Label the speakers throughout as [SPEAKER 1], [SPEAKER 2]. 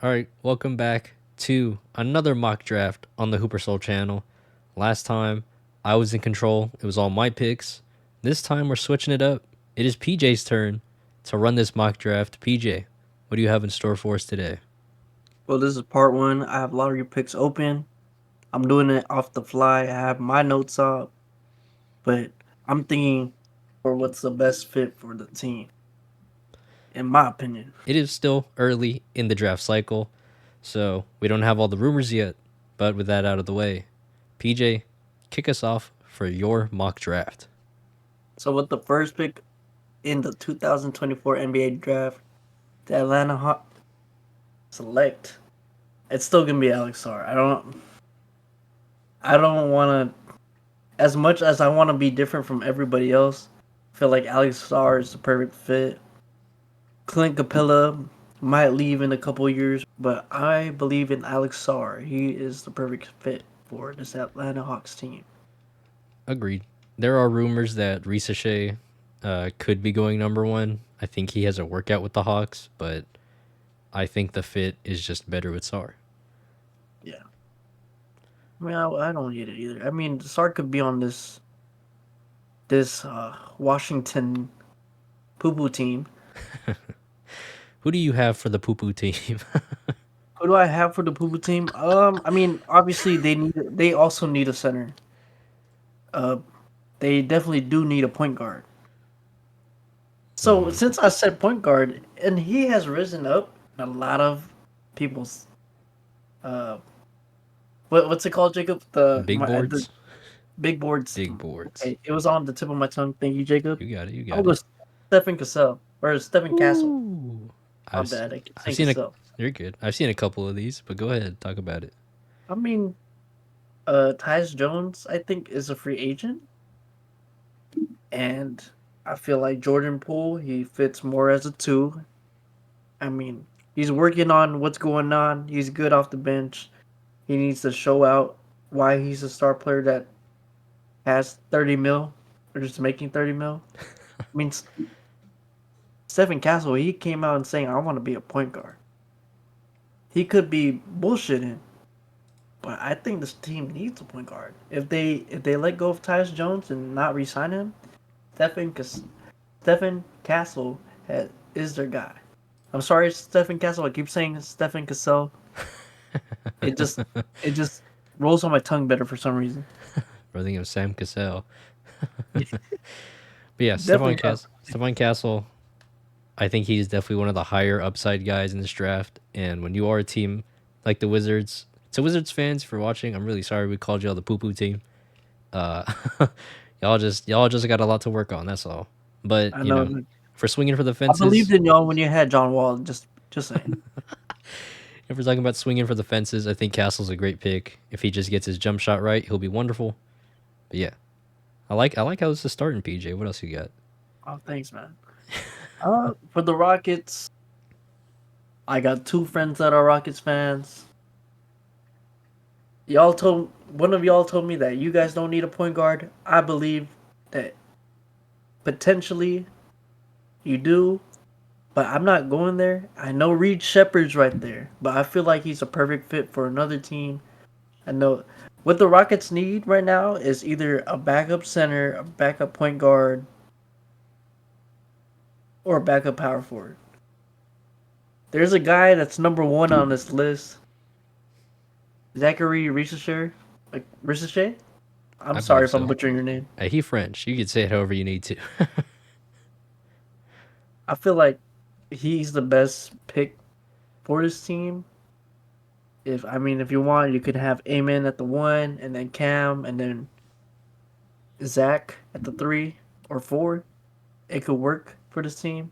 [SPEAKER 1] All right, welcome back to another mock draft on the Hooper Soul channel. Last time I was in control, it was all my picks. This time we're switching it up. It is PJ's turn to run this mock draft. PJ, what do you have in store for us today?
[SPEAKER 2] Well, this is part one. I have lottery picks open. I'm doing it off the fly. I have my notes up, but I'm thinking for what's the best fit for the team, in my opinion.
[SPEAKER 1] It is still early in the draft cycle, so we don't have all the rumors yet. But with that out of the way, PJ, kick us off for your mock draft.
[SPEAKER 2] So, with the first pick in the 2024 NBA draft, the Atlanta Hawks select. It's still gonna be Alex Sarr. I don't want to. As much as I want to be different from everybody else, I feel like Alex Sarr is the perfect fit. Clint Capella might leave in a couple years, but I believe in Alex Sarr. He is the perfect fit for this Atlanta Hawks team.
[SPEAKER 1] Agreed. There are rumors that Risa could be going number one. I think he has a workout with the Hawks, but I think the fit is just better with Sar.
[SPEAKER 2] Yeah, I mean, I don't need it either. I mean, Sarr could be on this Washington poo poo team.
[SPEAKER 1] Who do you have for the poo poo team?
[SPEAKER 2] Who do I have for the poo poo team? I mean, obviously they also need a center. Uh, they definitely do need a point guard. So
[SPEAKER 1] Hmm.
[SPEAKER 2] since I said point guard, and he has risen up in a lot of people's uh what's it called, Jacob?
[SPEAKER 1] Big
[SPEAKER 2] The
[SPEAKER 1] boards?
[SPEAKER 2] big boards.
[SPEAKER 1] Big boards.
[SPEAKER 2] Okay, it was on the tip of my tongue. Thank you, Jacob.
[SPEAKER 1] You got it. You
[SPEAKER 2] I'm
[SPEAKER 1] got
[SPEAKER 2] gonna
[SPEAKER 1] it.
[SPEAKER 2] go Stephen Cassell or Stephen Castle.
[SPEAKER 1] Ooh.
[SPEAKER 2] My
[SPEAKER 1] I've s-
[SPEAKER 2] bad. I keep
[SPEAKER 1] I've
[SPEAKER 2] saying
[SPEAKER 1] seen a.
[SPEAKER 2] Cassell.
[SPEAKER 1] You're good. I've seen a couple of these, but go ahead, talk about it.
[SPEAKER 2] I mean, Tyus Jones, I think, is a free agent, and I feel like Jordan Poole, he fits more as a two. I mean, he's working on what's going on. He's good off the bench. He needs to show out why he's a star player that has 30 mil or just making 30 mil. I mean, Stephen Castle, he came out and saying, I want to be a point guard. He could be bullshitting, but I think this team needs a point guard. If they let go of Tyus Jones and not re-sign him, Stephen Stephen Castle is their guy. I'm sorry, Stephen Castle. I keep saying Stephen Cassell. It just it just rolls on my tongue better for some reason.
[SPEAKER 1] I think of Sam Cassell. But yeah,
[SPEAKER 2] Definitely not.
[SPEAKER 1] Stephon Castle. I think he's definitely one of the higher upside guys in this draft. And when you are a team like the Wizards, to Wizards fans for watching, I'm really sorry we called y'all the poo poo team. Uh, y'all just got a lot to work on. That's all. But
[SPEAKER 2] I know.
[SPEAKER 1] for swinging for the
[SPEAKER 2] I believed
[SPEAKER 1] fences,
[SPEAKER 2] in y'all when you had John Wall. Just saying.
[SPEAKER 1] if we're talking about swinging for the fences, I think Castle's a great pick. If he just gets his jump shot right, he'll be wonderful. But yeah, I like how this is starting. PJ, what else you got?
[SPEAKER 2] Oh, thanks, man. For the Rockets, I got two friends that are Rockets fans. One of y'all told me that you guys don't need a point guard. I believe that potentially you do, but I'm not going there. I know Reed Shepard's right there, but I feel like he's a perfect fit for another team. I know what the Rockets need right now is either a backup center, a backup point guard, or a backup power forward. There's a guy that's number one on this list, Zachary Ricochet. Like Ricochet? I'm
[SPEAKER 1] I
[SPEAKER 2] sorry
[SPEAKER 1] believe
[SPEAKER 2] if I'm
[SPEAKER 1] so.
[SPEAKER 2] butchering your name.
[SPEAKER 1] He French. You could say it however you need to.
[SPEAKER 2] I feel like he's the best pick for this team. If you want, you could have Amen at the one, and then Cam, and then Zach at the three or four. It could work for this team.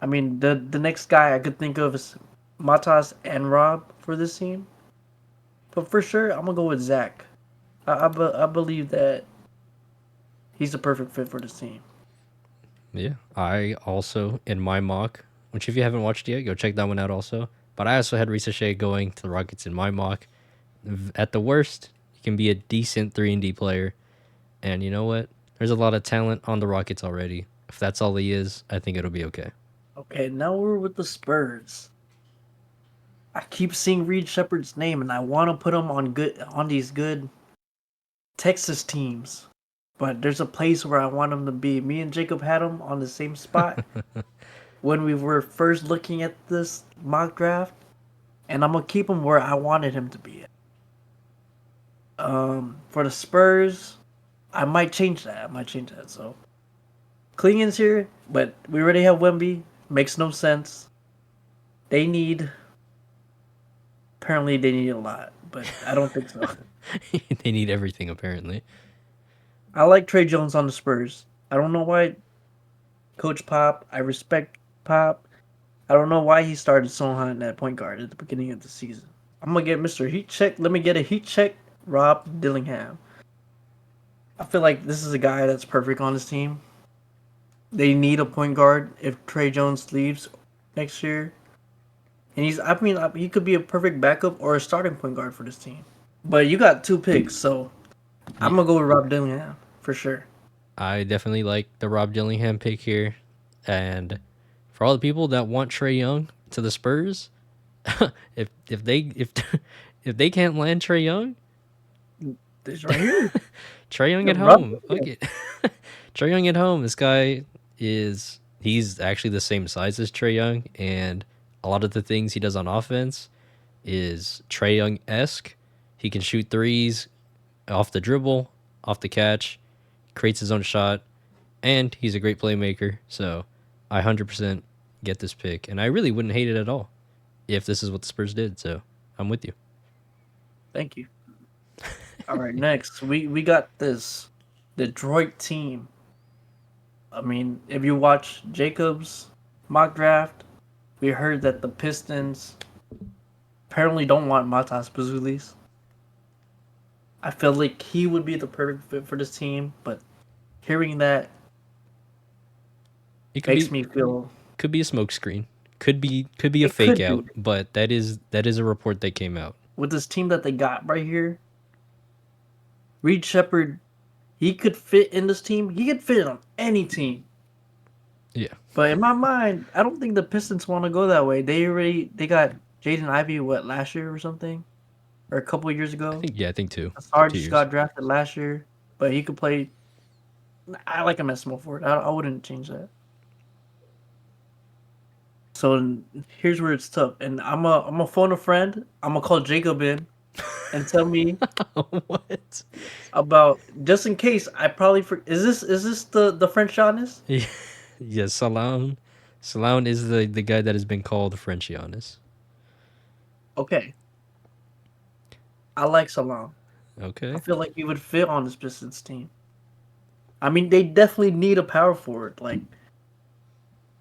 [SPEAKER 2] I mean, the next guy I could think of is Matas and Rob for this team. But for sure, I'm gonna go with Zach. I believe that he's the perfect fit for this team.
[SPEAKER 1] Yeah, I also in my mock, which if you haven't watched yet, go check that one out also. But I also had Risa going to the Rockets in my mock. At the worst, he can be a decent 3-and-D player. And you know what? There's a lot of talent on the Rockets already. If that's all he is, I think it'll be okay.
[SPEAKER 2] Okay, now we're with the Spurs. I keep seeing Reed Shepard's name, and I want to put him on these good Texas teams. But there's a place where I want him to be. Me and Jacob had him on the same spot when we were first looking at this mock draft, and I'm gonna keep him where I wanted him to be. For the Spurs, I might change that. I might change that. So Klingon's here, but we already have Wemby. Makes no sense. They need. Apparently, they need a lot, but I don't think so.
[SPEAKER 1] They need everything apparently.
[SPEAKER 2] I like Trey Jones on the Spurs. I don't know why Coach Pop. I respect Pop. I don't know why he started Sohan at point guard at the beginning of the season. I'm gonna get Mr. Heat Check. Let me get a Heat Check. Rob Dillingham. I feel like this is a guy that's perfect on his team. They need a point guard if Trey Jones leaves next year, and he's. I mean, he could be a perfect backup or a starting point guard for this team. But you got two picks, so I'm
[SPEAKER 1] Yeah,
[SPEAKER 2] gonna go with Rob Dillingham for sure.
[SPEAKER 1] I definitely like the Rob Dillingham pick here, and for all the people that want Trey Young to the Spurs, if if they can't land Trey Young,
[SPEAKER 2] This right here,
[SPEAKER 1] Trey Young at
[SPEAKER 2] Rob
[SPEAKER 1] home. Fuck
[SPEAKER 2] Dillingham.
[SPEAKER 1] it. Trey Young at home. This guy he's actually the same size as Trey Young, and a lot of the things he does on offense is Trey Young esque. He can shoot threes off the dribble, off the catch, creates his own shot, and he's a great playmaker. So I 100% get this pick, and I really wouldn't hate it at all if this is what the Spurs did. So I'm with you.
[SPEAKER 2] Thank you. All right, next we got this Detroit team. I mean, if you watch Jacob's mock draft, we heard that the Pistons apparently don't want Matas Pazulis. I feel like he would be the perfect fit for this team, but hearing that
[SPEAKER 1] It
[SPEAKER 2] makes me feel
[SPEAKER 1] could be a smokescreen. Could be a
[SPEAKER 2] it
[SPEAKER 1] fake
[SPEAKER 2] could be
[SPEAKER 1] out, but that is a report that came out.
[SPEAKER 2] with this team that they got right here. Reed Shepard, he could fit in this team. He could fit on any team.
[SPEAKER 1] Yeah,
[SPEAKER 2] But in my mind, I don't think the Pistons want to go that way. They got Jaden Ivey last year or something, or a couple of years ago.
[SPEAKER 1] I think two,
[SPEAKER 2] Asar
[SPEAKER 1] two
[SPEAKER 2] just
[SPEAKER 1] years.
[SPEAKER 2] got drafted last year, but he could play. I like him as small forward. I wouldn't change that. So here's where it's tough, and I'm a phone a friend. I'm gonna call Jacob in and tell me
[SPEAKER 1] What?
[SPEAKER 2] about just in case. I probably is this the French Giannis?
[SPEAKER 1] Yeah, yeah. Salon is the guy that has been called French Giannis.
[SPEAKER 2] Okay, I like Salam. I
[SPEAKER 1] Okay.
[SPEAKER 2] feel like he would fit on this Pistons team. I mean, they definitely need a power forward. Like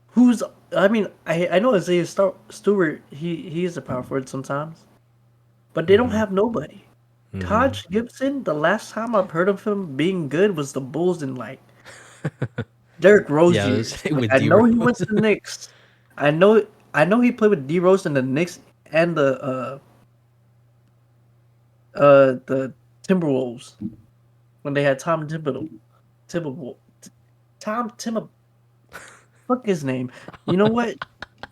[SPEAKER 2] who's? I mean, I know Isaiah Stewart. He is a power forward sometimes, but they don't
[SPEAKER 1] Mm-hmm.
[SPEAKER 2] have nobody.
[SPEAKER 1] Mm-hmm.
[SPEAKER 2] Taj Gibson. The last time I've heard of him being good was the Bulls in like Derrick Rose
[SPEAKER 1] Yeah, I was
[SPEAKER 2] years. Like
[SPEAKER 1] with
[SPEAKER 2] I
[SPEAKER 1] D
[SPEAKER 2] know he went
[SPEAKER 1] Rose.
[SPEAKER 2] to the Knicks. I know he played with D Rose in the Knicks and the Timberwolves when they had Tom Thibodeau. Thibodeau. Tom Tim fuck his name. You know what?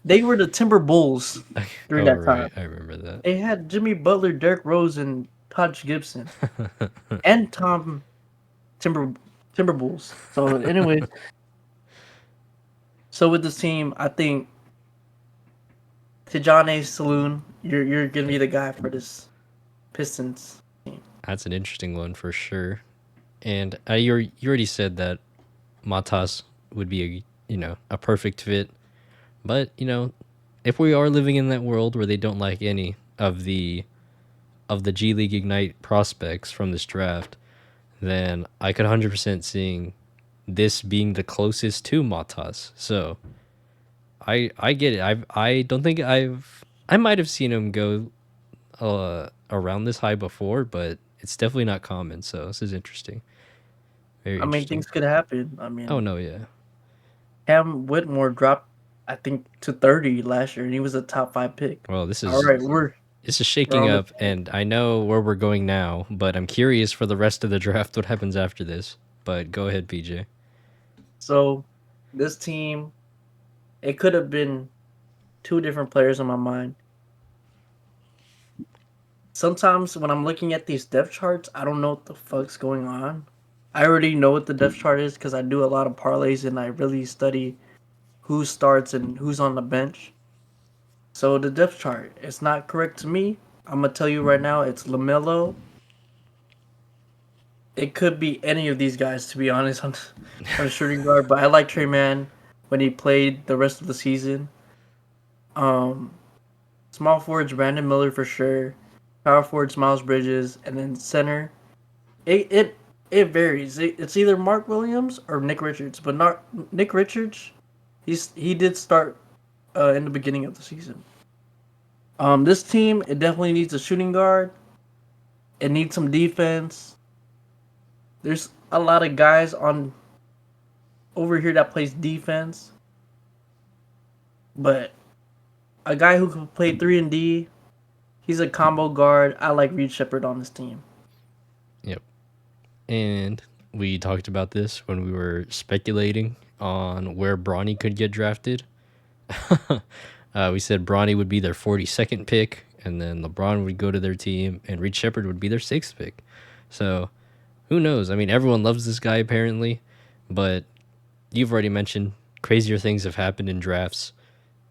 [SPEAKER 2] They were the Timber Bulls during
[SPEAKER 1] Oh
[SPEAKER 2] that time.
[SPEAKER 1] right, I remember that.
[SPEAKER 2] They had Jimmy Butler, Derrick Rose, and Taj Gibson and Tom Timber Timber Bulls. So anyway, so with this team, I think Tijane Saloon, you're gonna be the guy for this Pistons team.
[SPEAKER 1] That's an interesting one for sure. And you already said that Matas would be a perfect fit. But if we are living in that world where they don't like any of the G League Ignite prospects from this draft, then I could 100% seeing this being the closest to Matas. So I get it. I don't think I might have seen him go around this high before, but it's definitely not common. So this is interesting. Very
[SPEAKER 2] I mean,
[SPEAKER 1] interesting.
[SPEAKER 2] things could happen. I
[SPEAKER 1] Oh
[SPEAKER 2] mean,
[SPEAKER 1] no, yeah.
[SPEAKER 2] Cam Whitmore dropped, I think, to 30 last year, and he was a top five pick.
[SPEAKER 1] Well,
[SPEAKER 2] All right,
[SPEAKER 1] this is
[SPEAKER 2] we're
[SPEAKER 1] shaking
[SPEAKER 2] on the
[SPEAKER 1] up, and I know where we're going now, but I'm curious for the rest of the draft what happens after this. But go ahead, PJ.
[SPEAKER 2] so this team, it could have been two different players in my mind. sometimes when I'm looking at these depth charts, I don't know what the fuck's going on. I already know what the depth chart is because I do a lot of parlays and I really study who starts and who's on the bench. So the depth chart, it's not correct to me. I'm gonna tell you right now, it's Lamelo. It could be any of these guys, to be honest, on shooting guard. But I like Trey Mann when he played the rest of the season. Um, Small forwards, Brandon Miller for sure. Power forwards, Miles Bridges, and then center. It it it varies. It's either Mark Williams or Nick Richards, but not Nick Richards. He did start in the beginning of the season. This team it definitely needs a shooting guard. It needs some defense. There's a lot of guys on over here that plays defense, but a guy who can play 3 and D, he's a combo guard. I like Reed Shepard on this team.
[SPEAKER 1] Yep. And we talked about this when we were speculating on where Bronny could get drafted. We said Bronny would be their 42nd pick, and then LeBron would go to their team, and Reed Shepard would be their 6th pick. So who knows? I mean, everyone loves this guy apparently, but you've already mentioned crazier things have happened in drafts.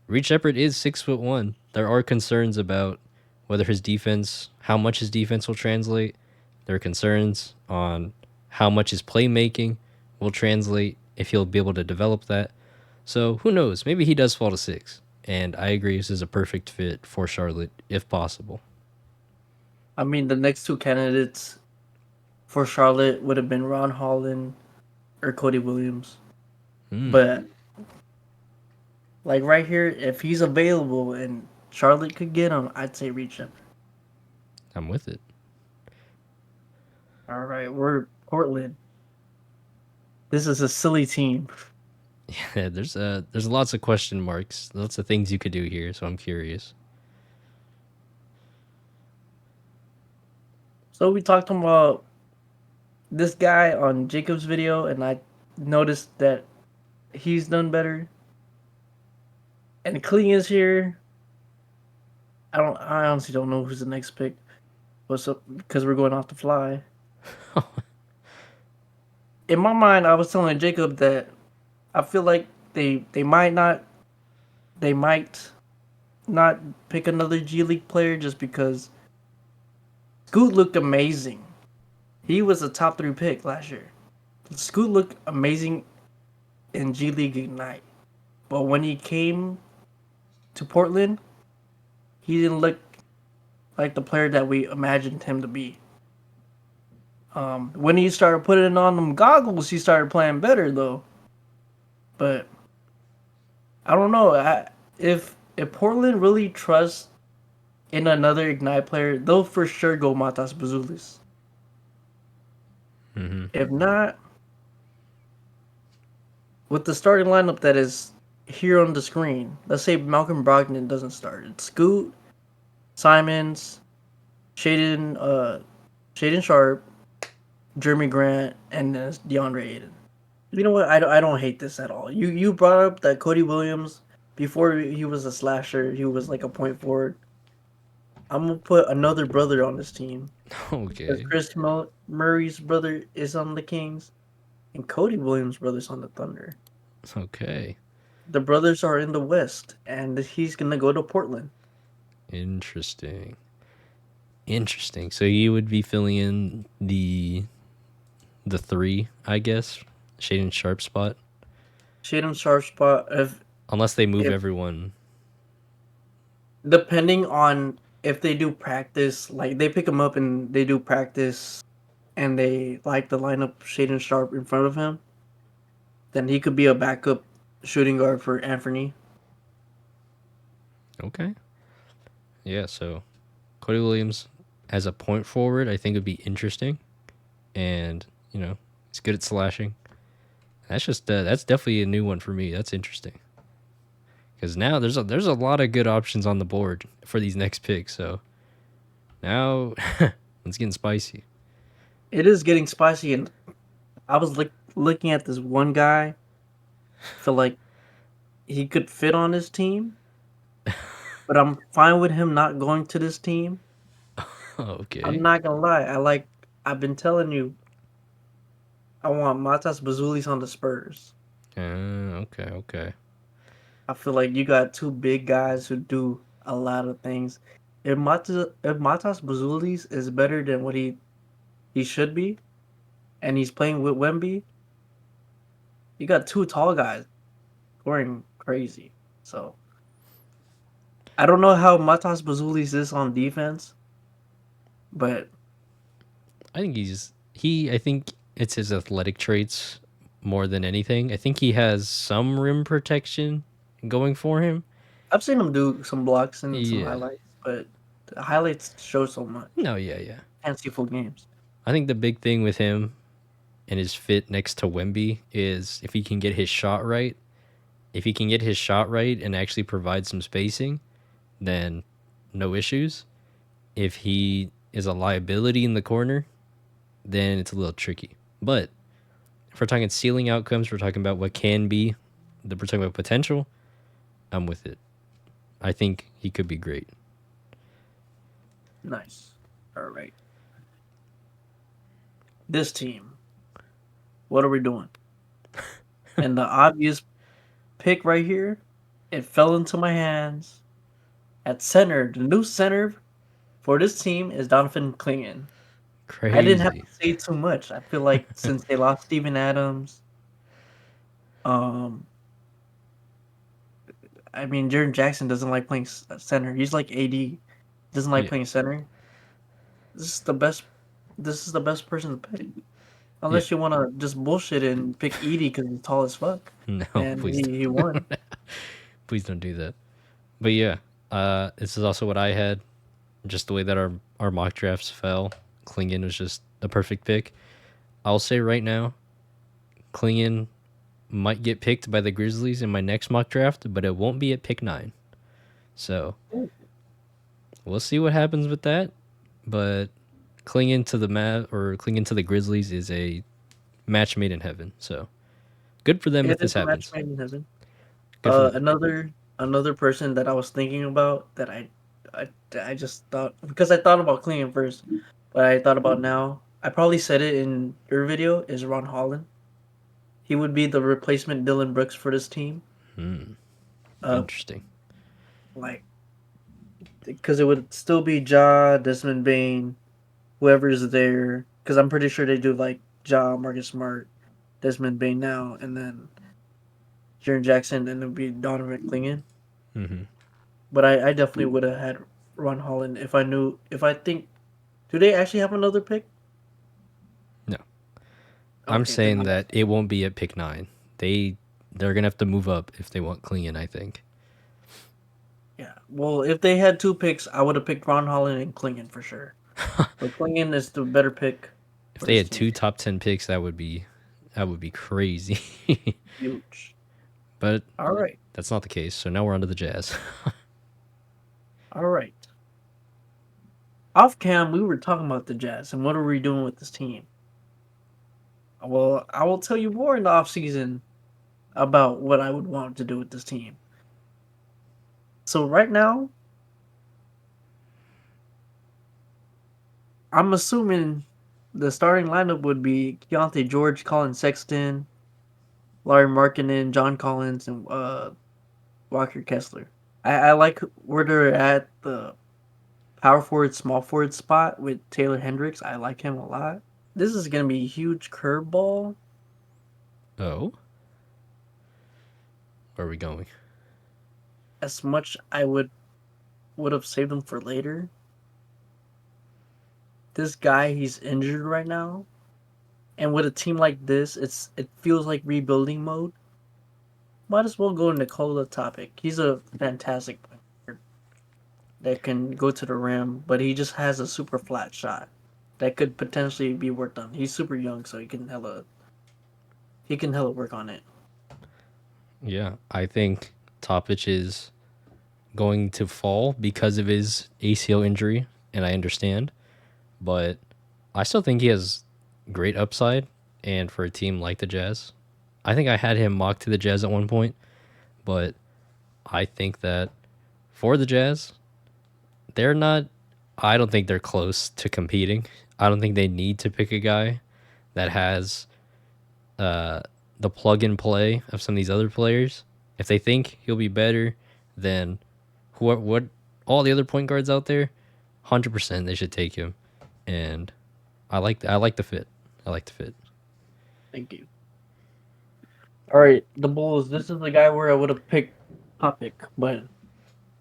[SPEAKER 1] Reed Shepard is 6'1". There are concerns about whether his defense, how much his defense will translate. There are concerns on how much his playmaking will translate, if he'll be able to develop that. So who knows? Maybe he does fall to 6. And I agree, this is a perfect fit for Charlotte if possible.
[SPEAKER 2] I mean, the next two candidates for Charlotte would have been Ron Holland or Cody Williams.
[SPEAKER 1] Hmm,
[SPEAKER 2] But like right here, if he's available and Charlotte could get him, I'd say reach him.
[SPEAKER 1] I'm with it.
[SPEAKER 2] All right, we're Portland. This is a silly team.
[SPEAKER 1] Yeah, there's lots of question marks, lots of things you could do here. So I'm curious.
[SPEAKER 2] So we talked about this guy on Jacob's video, and I noticed that he's done better. And Kling is here. I honestly don't know who's the next pick. What's up? Because we're going off the fly. In my mind, I was telling Jacob that I feel like they they might not pick another G League player just because Scoot looked amazing. He was a top 3 pick last year. Scoot looked amazing in G League Ignite, but when he came to Portland, he didn't look like the player that we imagined him to be. When he started putting on them goggles, he started playing better though. But I don't know. If Portland really trusts in another Ignite player, they'll for sure go Matas Bazulis.
[SPEAKER 1] Hmm.
[SPEAKER 2] If not, with the starting lineup that is here on the screen, let's say Malcolm Brogdon doesn't start. It's Scoot, Simons, Shaden, Shaden Sharp, Jeremy Grant, and then DeAndre Ayton. You know what? I don't hate this at all. You brought up that Cody Williams before he was a slasher. He was like a point forward. I'm gonna put another brother on this team because
[SPEAKER 1] Okay.
[SPEAKER 2] Murray's brother is on the Kings and Cody Williams' brother's on the Thunder.
[SPEAKER 1] Okay.
[SPEAKER 2] The brothers are in the West, and he's gonna go to Portland.
[SPEAKER 1] Interesting. Interesting. So you would be filling in the 3, I guess, Shaden Sharp spot,
[SPEAKER 2] Shaden Sharp spot.
[SPEAKER 1] unless they move
[SPEAKER 2] If
[SPEAKER 1] everyone.
[SPEAKER 2] depending on if they do practice, like they pick him up and they do practice, and they like the lineup Shaden Sharp in front of him, then he could be a backup shooting guard for Anthony.
[SPEAKER 1] Okay. Yeah. So Cody Williams as a point forward, I think would be interesting, and he's good at slashing. That's definitely a new one for me. That's interesting because now there's a lot of good options on the board for these next picks. So now it's getting spicy.
[SPEAKER 2] It is getting spicy, and I was looking at this one guy. Feel like he could fit on his team, but I'm fine with him not going to this team.
[SPEAKER 1] Okay.
[SPEAKER 2] I'm not gonna lie. I've been telling you, I want Matas Bazulis on the Spurs.
[SPEAKER 1] Okay, okay.
[SPEAKER 2] I feel like you got two big guys who do a lot of things. If Matas Bazulis is better than what he should be, and he's playing with Wemby, you got two tall guys scoring crazy. So I don't know how Matas Bazulis is on defense, but
[SPEAKER 1] I think I think it's his athletic traits more than anything. I think he has some rim protection going for him.
[SPEAKER 2] I've seen him do some blocks and some
[SPEAKER 1] Yeah.
[SPEAKER 2] highlights, but the highlights show so much.
[SPEAKER 1] No, yeah, yeah.
[SPEAKER 2] Can't see full games.
[SPEAKER 1] I think the big thing with him and his fit next to Wemby is if he can get his shot right. If he can get his shot right and actually provide some spacing, then no issues. If he is a liability in the corner, then it's a little tricky. But if we're talking ceiling outcomes, we're talking about what can be, we're talking about potential, I'm with it. I think he could be great.
[SPEAKER 2] Nice. All right. This team, what are we doing? And the obvious pick right here, it fell into my hands. At center, the new center for this team is Donovan Clingan. I didn't have
[SPEAKER 1] Crazy.
[SPEAKER 2] to say too much. I feel like since they lost Steven Adams, um, I mean, Jaren Jackson doesn't like playing center. He's like AD, doesn't like
[SPEAKER 1] Yeah.
[SPEAKER 2] playing center. This is the best. This is the best person to pick,
[SPEAKER 1] Yeah.
[SPEAKER 2] unless you want to just bullshit it and pick Edie because he's tall as fuck,
[SPEAKER 1] No,
[SPEAKER 2] and
[SPEAKER 1] please
[SPEAKER 2] he
[SPEAKER 1] don't.
[SPEAKER 2] won.
[SPEAKER 1] Please don't do that. But yeah, this is also what I had. Just the way that our mock drafts fell, Klingon was just the perfect pick. I'll say right now, Klingon might get picked by the Grizzlies in my next mock draft, but it won't be at pick 9. So
[SPEAKER 2] Ooh,
[SPEAKER 1] we'll see what happens with that. But clinging to the clinging to the Grizzlies is a match made in heaven. So good for them if
[SPEAKER 2] it
[SPEAKER 1] this
[SPEAKER 2] is a match
[SPEAKER 1] happens.
[SPEAKER 2] made in heaven.
[SPEAKER 1] Good for them.
[SPEAKER 2] Another person that I was thinking about that I just thought because I thought about Clean first, but I thought about now. I probably said it in your video is Ron Holland. He would be the replacement Dylan Brooks for this team. Uh,
[SPEAKER 1] Interesting.
[SPEAKER 2] like because it would still be Ja, Desmond Bain, whoever's there. Because I'm pretty sure they do like Ja, Marcus Smart, Desmond Bain now, and then Jaren Jackson, and it'd be Donovan Clingan. But I definitely would have had Ron Holland if I knew if I think. Do they actually have another pick?
[SPEAKER 1] No, I'm
[SPEAKER 2] Okay, then
[SPEAKER 1] saying that it won't be at pick 9. They're gonna have to move up if they want Klingon. I think.
[SPEAKER 2] yeah. Well, if they had two picks, I would have picked Ron Holland and Klingan for sure. But Klingan is the better pick
[SPEAKER 1] If
[SPEAKER 2] for
[SPEAKER 1] they
[SPEAKER 2] this
[SPEAKER 1] had
[SPEAKER 2] team.
[SPEAKER 1] two top 10 picks, that would be crazy.
[SPEAKER 2] Huge.
[SPEAKER 1] But
[SPEAKER 2] All right.
[SPEAKER 1] that's not the case. So now we're on to the Jazz.
[SPEAKER 2] All right. Off cam, we were talking about the Jazz and what are we doing with this team. Well, I will tell you more in the off season about what I would want to do with this team. So right now, I'm assuming the starting lineup would be Keontae George, Colin Sexton, Larry Markkinen, John Collins, and Walker Kessler. I like where they're at the power forward, small forward spot with Taylor Hendricks. I like him a lot. This is going to be a huge curveball.
[SPEAKER 1] Oh, where are we going?
[SPEAKER 2] As much I would have saved him for later. This guy, he's injured right now, and with a team like this, it feels like rebuilding mode. Might as well go Nikola Topic. He's a fantastic player that can go to the rim, but he just has a super flat shot that could potentially be worked on. He's super young, so he can hella work on it.
[SPEAKER 1] Yeah, I think Topic is going to fall because of his ACL injury, and I understand. But I still think he has great upside. And for a team like the Jazz, I think I had him mocked to the Jazz at one point, but I think that for the Jazz, they're not I don't think they're close to competing. I don't think they need to pick a guy that has uh, the plug and play of some of these other players. If they think he'll be better than what all the other point guards out there, 100% they should take him. And I like the fit. I like the fit.
[SPEAKER 2] Thank you. All right, the Bulls. This is the guy where I would have picked Topic, but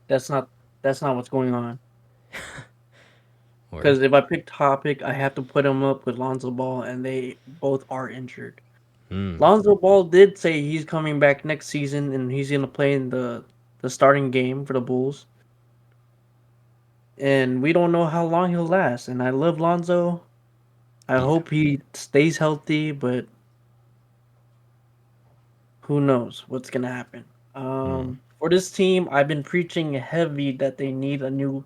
[SPEAKER 2] that's not that's not what's going on.
[SPEAKER 1] Or
[SPEAKER 2] Because if I pick Topic, I have to put him up with Lonzo Ball, and they both are injured. Lonzo Ball did say he's coming back next season, and he's gonna play in the starting game for the Bulls. And we don't know how long he'll last. And I love Lonzo. I
[SPEAKER 1] yeah.
[SPEAKER 2] hope he stays healthy, but who knows what's gonna happen. For this team, I've been preaching heavy that they need a new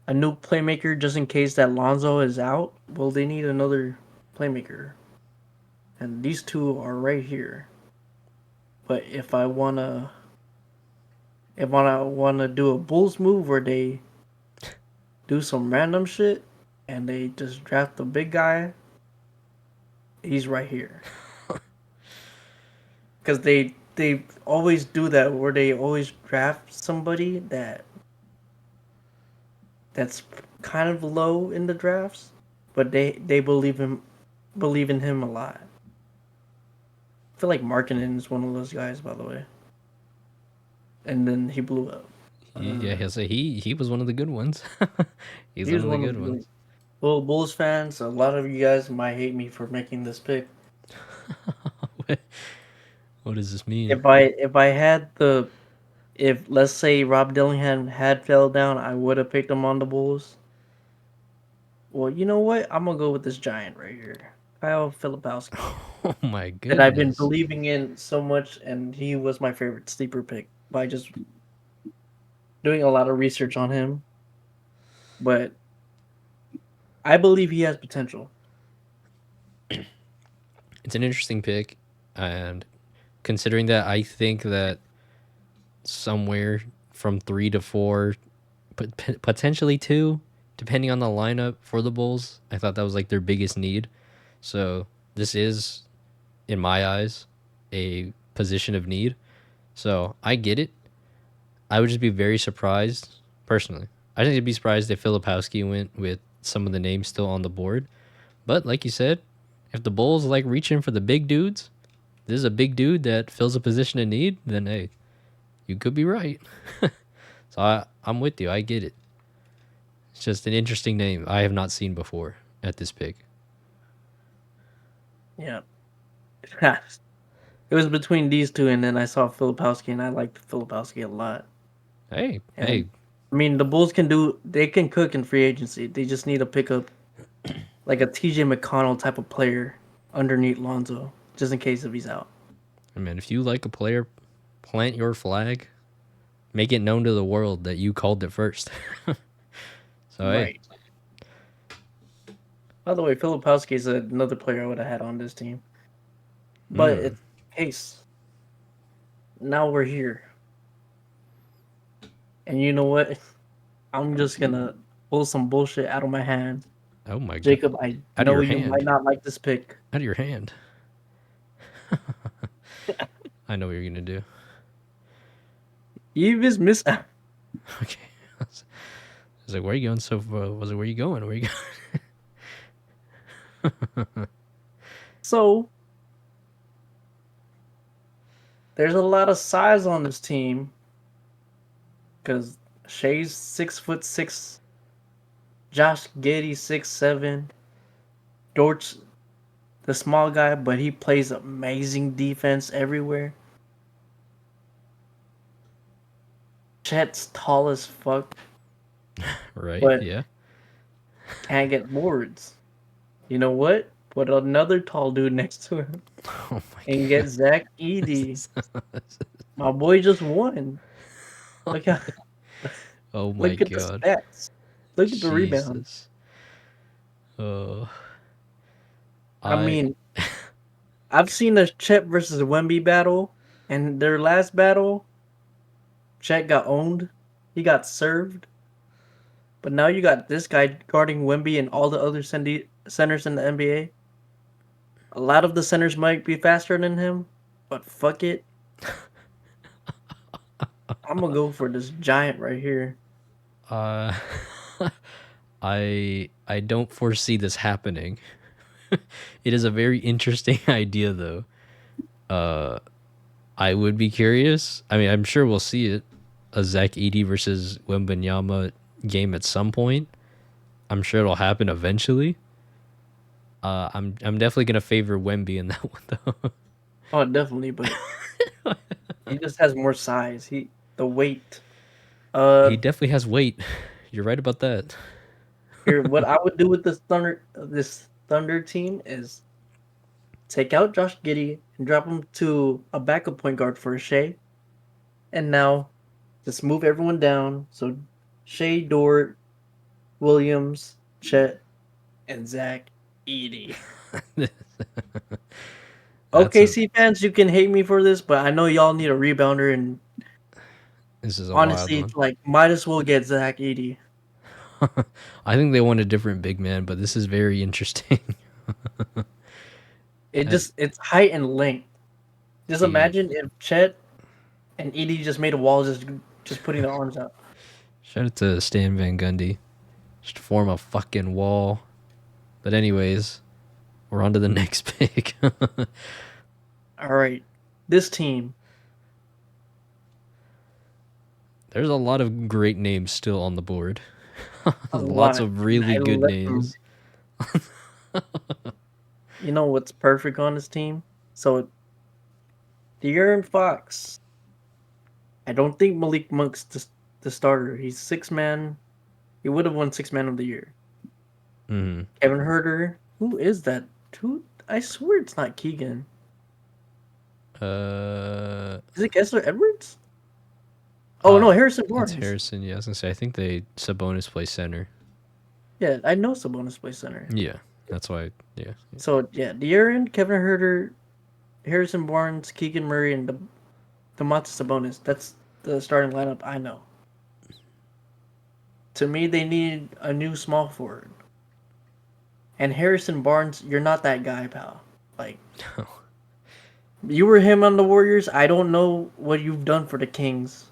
[SPEAKER 2] playmaker just in case that Lonzo is out. Well, they need another playmaker, and these two are right here. But if I wanna do a Bulls move where they do some random shit and they just draft the big guy, he's right here. Because they always do that where they always draft somebody that's kind of low in the drafts, but they believe in him a lot. I feel like Markkinen is one of those guys, by the way. And then he blew up.
[SPEAKER 1] Yeah,
[SPEAKER 2] Uh,
[SPEAKER 1] he was one of the good ones. He's
[SPEAKER 2] he
[SPEAKER 1] one
[SPEAKER 2] was
[SPEAKER 1] of the
[SPEAKER 2] one of
[SPEAKER 1] good
[SPEAKER 2] the
[SPEAKER 1] ones.
[SPEAKER 2] well Bulls fans. A lot of you guys might hate me for making this pick.
[SPEAKER 1] What does this mean?
[SPEAKER 2] If I had the if let's say Rob Dillingham had fell down, I would have picked him on the Bulls. Well, you know what? I'm gonna go with this giant right here, Kyle Filipowski,
[SPEAKER 1] Oh my
[SPEAKER 2] that I've been
[SPEAKER 1] goodness.
[SPEAKER 2] believing in so much, and he was my favorite sleeper pick by just doing a lot of research on him. But I believe he has potential.
[SPEAKER 1] It's an interesting pick, and considering that I think that somewhere from 3 to 4, potentially 2, depending on the lineup for the Bulls, I thought that was like their biggest need. So this is, in my eyes, a position of need. So I get it. I would just be very surprised, personally. I think I'd be surprised if Filipowski went with some of the names still on the board. But like you said, if the Bulls like reaching for the big dudes, this is a big dude that fills a position of need, then hey, you could be right. So I'm with you. I get it. It's just an interesting name I have not seen before at this pick.
[SPEAKER 2] Yeah, it was between these two, and then I saw Filipowski, and I liked Filipowski a lot.
[SPEAKER 1] Hey,
[SPEAKER 2] And
[SPEAKER 1] hey,
[SPEAKER 2] I mean, the Bulls they can cook in free agency. They just need to pick up like a TJ McConnell type of player underneath Lonzo, just in case if he's out.
[SPEAKER 1] man, if you like a player, plant your flag, make it known to the world that you called it first. So hey,
[SPEAKER 2] Right. By the way, Filipowski is another player I would have had on this team. But it's case. Now we're here. And you know what? I'm just gonna pull some bullshit out of my hand.
[SPEAKER 1] oh my god,
[SPEAKER 2] Jacob, I
[SPEAKER 1] out of
[SPEAKER 2] know
[SPEAKER 1] your
[SPEAKER 2] you might
[SPEAKER 1] hand,
[SPEAKER 2] not like this pick.
[SPEAKER 1] out of your hand. I know what you're gonna do.
[SPEAKER 2] Eve is miss.
[SPEAKER 1] Okay, I was like, where are you going? So was it where you going? Where you going?
[SPEAKER 2] So there's a lot of size on this team because Shea's 6'6", Josh Giddey 6'7", Dortch the small guy, but he plays amazing defense everywhere. Chet's tall as fuck,
[SPEAKER 1] Right?
[SPEAKER 2] but
[SPEAKER 1] Yeah.
[SPEAKER 2] can't get boards. You know what? Put another tall dude next to him
[SPEAKER 1] Oh my
[SPEAKER 2] and
[SPEAKER 1] god.
[SPEAKER 2] get Zach Edey. My boy just won. Look at
[SPEAKER 1] Oh my
[SPEAKER 2] look at the
[SPEAKER 1] god.
[SPEAKER 2] stats. Look at the rebound.
[SPEAKER 1] Jesus. Oh,
[SPEAKER 2] I
[SPEAKER 1] I
[SPEAKER 2] mean, I've seen a Chet versus Wemby battle, and their last battle, Chet got owned. He got served. But now you got this guy guarding Wemby and all the other centers in the NBA. A lot of the centers might be faster than him, but fuck it. I'm gonna go for this giant right here.
[SPEAKER 1] Uh, I don't foresee this happening. It is a very interesting idea, though. I would be curious. I mean, I'm sure we'll see it. A Zach Edey versus Wembanyama game at some point. I'm sure it'll happen eventually. I'm definitely gonna favor Wemby in that one though.
[SPEAKER 2] Oh, definitely, but he just has more size. The weight.
[SPEAKER 1] He
[SPEAKER 2] Uh,
[SPEAKER 1] definitely has weight. You're right about that.
[SPEAKER 2] Here, what I would do with this Thunder team is take out Josh Giddey and drop him to a backup point guard for Shea, and now just move everyone down. So Shea, Dort, Williams, Chet, and Zach Edey.
[SPEAKER 1] That's a
[SPEAKER 2] OKC fans, you can hate me for this, but I know y'all need a rebounder, and
[SPEAKER 1] This is a wild
[SPEAKER 2] honestly, it's
[SPEAKER 1] one.
[SPEAKER 2] like might as well get Zach Edey.
[SPEAKER 1] I think they want a different big man, but this is very interesting. Uh,
[SPEAKER 2] It's height and length. Just
[SPEAKER 1] he
[SPEAKER 2] imagine if Chet and Edey just made a wall, just putting their arms out.
[SPEAKER 1] Shout out to Stan Van Gundy. Just form a fucking wall. But anyways, we're on to the next pick.
[SPEAKER 2] All right, this team,
[SPEAKER 1] There's a lot of great names still on the board.
[SPEAKER 2] a
[SPEAKER 1] Lots
[SPEAKER 2] lot,
[SPEAKER 1] of
[SPEAKER 2] and
[SPEAKER 1] really
[SPEAKER 2] I
[SPEAKER 1] good
[SPEAKER 2] let them.
[SPEAKER 1] names.
[SPEAKER 2] You know what's perfect on this team? So De'Aaron Fox. I don't think Malik Monk's the starter. He's six man. He would have won six man of the year.
[SPEAKER 1] Hmm.
[SPEAKER 2] Kevin Herter. Who is that? Who? I swear it's not Keegan.
[SPEAKER 1] Uh,
[SPEAKER 2] Is it Kessler Edwards? Oh no,
[SPEAKER 1] uh,
[SPEAKER 2] Harrison
[SPEAKER 1] it's
[SPEAKER 2] Barnes.
[SPEAKER 1] Harrison. Yeah, I was gonna say. I think they Sabonis play center.
[SPEAKER 2] Yeah, I know Sabonis plays center.
[SPEAKER 1] Yeah, that's why. Yeah.
[SPEAKER 2] So yeah, De'Aaron, Kevin Herter, Harrison Barnes, Keegan Murray, and the Sabonis. That's the starting lineup I know. To me, they need a new small forward. And Harrison Barnes, you're not that guy, pal. Like you were him on the Warriors. I don't know what you've done for the Kings.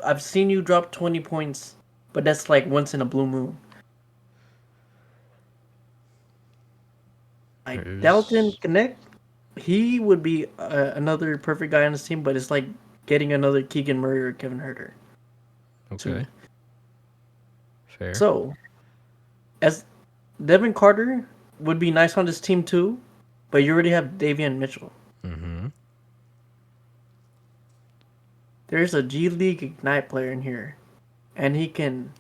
[SPEAKER 2] I've seen you drop 20 points, but that's like once in a blue moon. Like Dalton
[SPEAKER 1] There's
[SPEAKER 2] Connect, he would be another perfect guy on this team, but it's like getting another Keegan Murray or Kevin Herter to
[SPEAKER 1] okay.
[SPEAKER 2] me.
[SPEAKER 1] Fair.
[SPEAKER 2] So, as Devin Carter would be nice on this team too, but you already have Davian Mitchell.
[SPEAKER 1] Mm-hmm.
[SPEAKER 2] There's a G League Ignite player in here, and he can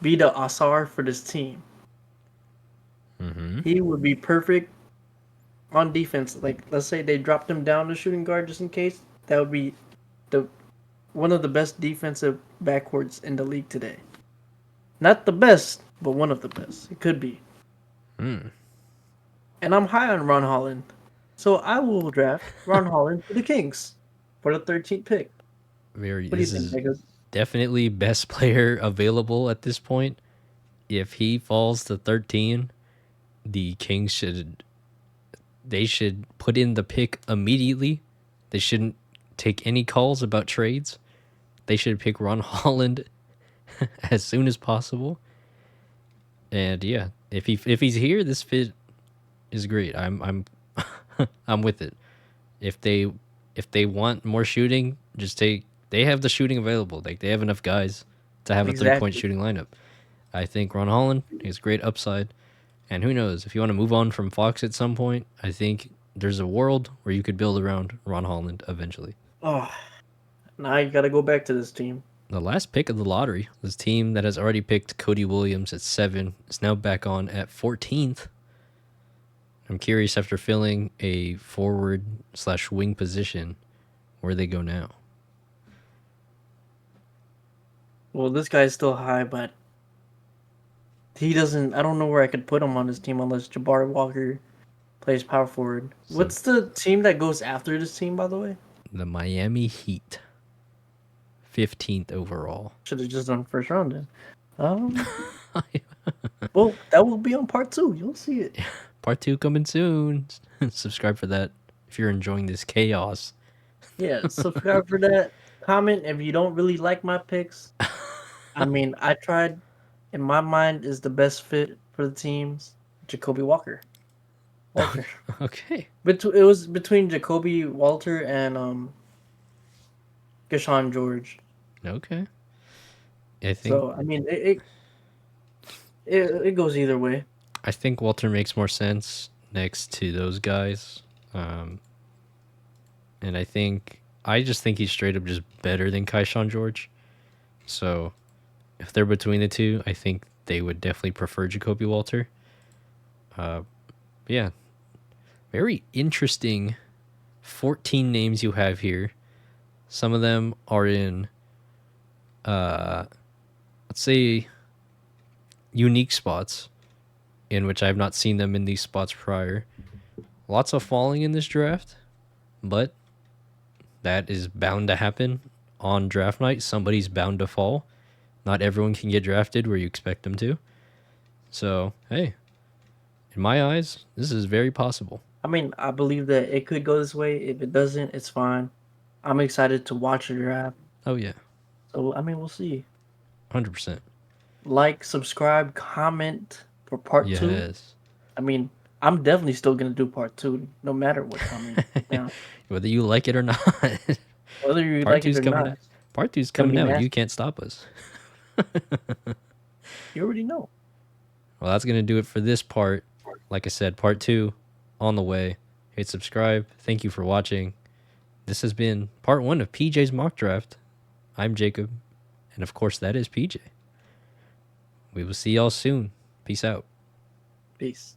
[SPEAKER 2] be the Asar for this team.
[SPEAKER 1] Mm-hmm.
[SPEAKER 2] He would be perfect on defense. Like let's say they dropped him down to shooting guard just in case. That would be the one of the best defensive backcourts in the league today. Not the best, but one of the best. It could be.
[SPEAKER 1] Mm.
[SPEAKER 2] And I'm high on Ron Holland. So I will draft Ron Holland to the Kings for the 13th pick.
[SPEAKER 1] Very.
[SPEAKER 2] What do you
[SPEAKER 1] This
[SPEAKER 2] think,
[SPEAKER 1] is
[SPEAKER 2] Jacob?
[SPEAKER 1] definitely best player available at this point. If he falls to 13, the Kings should put in the pick immediately. They shouldn't take any calls about trades. They should pick Ron Holland as soon as possible. And yeah, if he's here, this fit is great. I'm I'm with it. If they want more shooting, just take. They have the shooting available. Like they have enough guys to have a 3 point
[SPEAKER 2] Exactly.
[SPEAKER 1] shooting lineup. I think Ron Holland has great upside. And who knows, if you want to move on from Fox at some point, I think there's a world where you could build around Ron Holland eventually.
[SPEAKER 2] Oh, now you got to go back to this team.
[SPEAKER 1] The last pick of the lottery, this team that has already picked Cody Williams at 7 is now back on at 14th. I'm curious after filling a forward slash wing position, where they go now.
[SPEAKER 2] Well, this guy's still high, but he doesn't. I don't know where I could put him on this team unless Jabari Walker plays power forward.
[SPEAKER 1] So
[SPEAKER 2] What's the team that goes after this team, by the way?
[SPEAKER 1] the Miami Heat, 15th overall.
[SPEAKER 2] Should have just done first round then. Um, well, that will be on part two. You'll see it.
[SPEAKER 1] Part two coming soon. Subscribe for that if you're enjoying this chaos.
[SPEAKER 2] Yeah, subscribe for that. Comment if you don't really like my picks. I mean, I tried. In my mind, is the best fit for the teams. Jacoby Walter.
[SPEAKER 1] Okay.
[SPEAKER 2] It was between Jacoby Walter and Deshaun George.
[SPEAKER 1] Okay. I think
[SPEAKER 2] So I mean, it goes either way.
[SPEAKER 1] I think Walter makes more sense next to those guys. Um, and I just think he's straight up just better than Kaishan George. So if they're between the two, I think they would definitely prefer Jacoby Walter. Yeah, very interesting 14 names you have here. Some of them are in, let's say, unique spots in which I have not seen them in these spots prior. Lots of falling in this draft, but that is bound to happen on draft night. Somebody's bound to fall. Not everyone can get drafted where you expect them to. So, hey, in my eyes, this is very possible.
[SPEAKER 2] I mean, I believe that it could go this way. If it doesn't, it's fine. I'm excited to watch the draft.
[SPEAKER 1] Oh, yeah,
[SPEAKER 2] So I mean, we'll see.
[SPEAKER 1] 100%.
[SPEAKER 2] Like, subscribe, comment for part two.
[SPEAKER 1] Yes.
[SPEAKER 2] I mean, I'm definitely still gonna do part two, no matter what comment down.
[SPEAKER 1] Whether you like it or not.
[SPEAKER 2] Whether you
[SPEAKER 1] Part
[SPEAKER 2] like it
[SPEAKER 1] two's
[SPEAKER 2] or
[SPEAKER 1] coming
[SPEAKER 2] not,
[SPEAKER 1] out. Part two's
[SPEAKER 2] it's gonna
[SPEAKER 1] coming
[SPEAKER 2] be
[SPEAKER 1] out. You
[SPEAKER 2] nasty.
[SPEAKER 1] can't stop us.
[SPEAKER 2] You already know.
[SPEAKER 1] Well, that's going to do it for this part. Like I said, part two on the way. Hit subscribe. Thank you for watching. This has been part one of PJ's mock draft. I'm Jacob. And of course, that is PJ. We will see y'all soon. Peace out.
[SPEAKER 2] Peace.